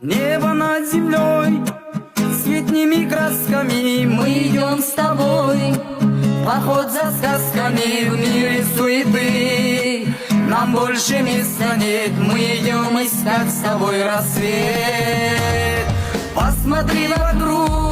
Небо над землей цветными красками. Мы идем с тобой в поход за сказками. В мире суеты нам больше места нет. Мы идем искать с тобой рассвет. Посмотри вокруг,